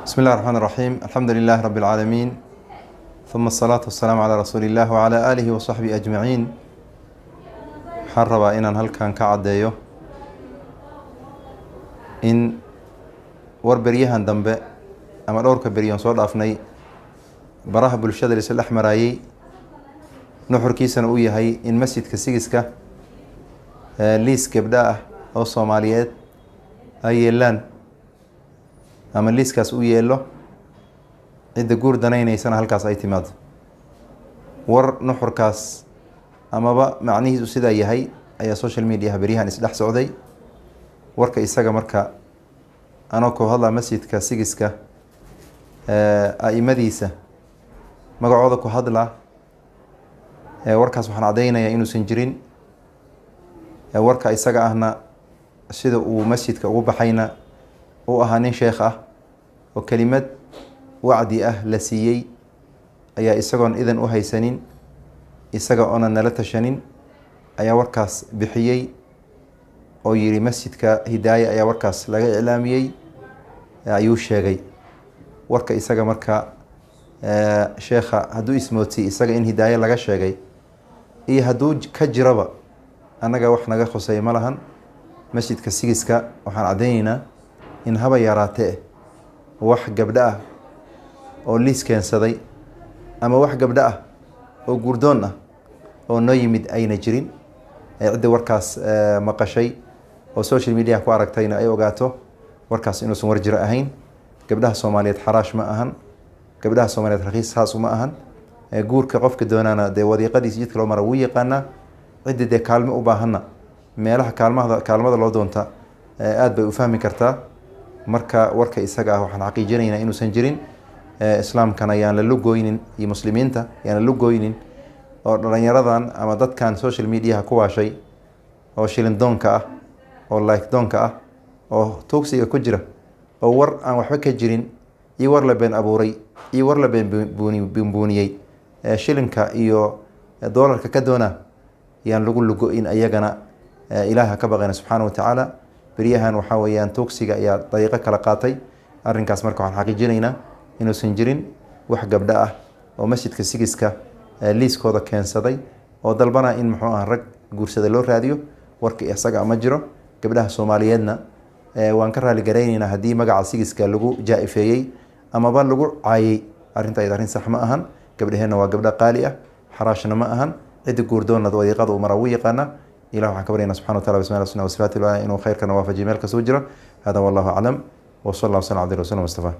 بسم الله الرحمن الرحيم. الحمد لله رب العالمين، ثم الصلاة والسلام على رسول الله وعلى آله وصحبه أجمعين. waxaan rabaa inaan halkan ka caddeeyo in warberyahan dambe ama dhowrka beryoon soo dhaafnay baraha bulshada la isla dhex marayay nuxurkiisana uu yahay in masjidka sigiska liis gabdha ah oo Soomaaliyeed ay yeelaan ama liiskaas uu yeelo cidda guur danaynaysana halkaas ay timaado. war nuxurkaas amaba macnihiisu sidaa yahay ayaa social media beryahan isdhex socday. warka isaga marka anoo ku hadla masjidka sigiska aimadiisa magacooda ku hadla warkaas waxaan cadeynayaa inuusan jirin. warka isaga ahna sida uu masjidka ugu baxayna uu ahaa nin sheekh ah oo kelimad wacdi ah la siiyey ayaa isagoon idan u haysanin, isaga oonan nala tashanin ayaa warkaas bixiyey oo yiri masjidka hidaaya ayaa warkaas laga iclaamiyey ayuu sheegay. warka isaga marka sheekha hadduu ismoodsi isaga in hidaaya laga sheegay iyo hadduu ka jiraba annaga wax naga khusay ma lahan. masjidka sigiska waxaan cadeynaynaa in haba yaraatee wax gabdha ah oo liis keensaday ama wax gabdha ah oo guurdoon ah oo noo yimid ayna jirin. cidda warkaas maqashay oo social media ku aragtayna ay ogaato warkaas inuusan war jiro ahayn. gabdhaha Soomaaliyeed xaraash ma ahan, gabdhaha Soomaaliyeed raqiis haas uma ahan. guurka qofka doonaana dee wadiiqadiisa jidka loo mara wuu yaqaanaa. cidda dee kaalmo u baahanna meelaha kaalmada loo doonta aad bay u fahmi kartaa. marka warka isaga ah waxaan xaqiijinaynaa inuusan jirin. islaamkana yaan la lugooynin iyo muslimiinta yaan la lugooynin oo dhalinyaradan ama dadkan social media ku waashay oo shilin doonka ah oo like doonka ah oo tuugsiga ku jira oo war aan waxba ka jirin iyo war la been abuuray iyo war la been buuniyey shilinka iyo doolarka ka doona yaan lagu lugo-in ayagana ilaaha ka baqayna subxaana wa tacaala. beryahan waxaa weeyaan tuugsiga ayaa dariiqo kala qaatay. arrinkaas marka waxaan xaqiijinaynaa inuusan jirin wax gabdha ah oo masjidka sigiska liiskooda keensaday oo dalbana in muxuu ah rag guursada loo raadiyo. warka isaga ma jiro. gabdhaha Soomaaliyeedna waan ka raali garaynaynaa haddii magaca sigiska lagu jaa-ifeeyey amaba lagu caayay. arrintayd arrin sax ma ahan. gabdhaheenna waa gabdha qaali ah, xaraashna ma ahan. cidda guurdoonna wadiiqada uu mara wuu yaqaana. ilah waxaan ka baryaynaa subxana wa taala bismi llahi wa sifaati inuu khayrkana waafajiyo meel kasoo jiro. hada wallahu aclam wa sal allah waslam ala rasuulina mustafa.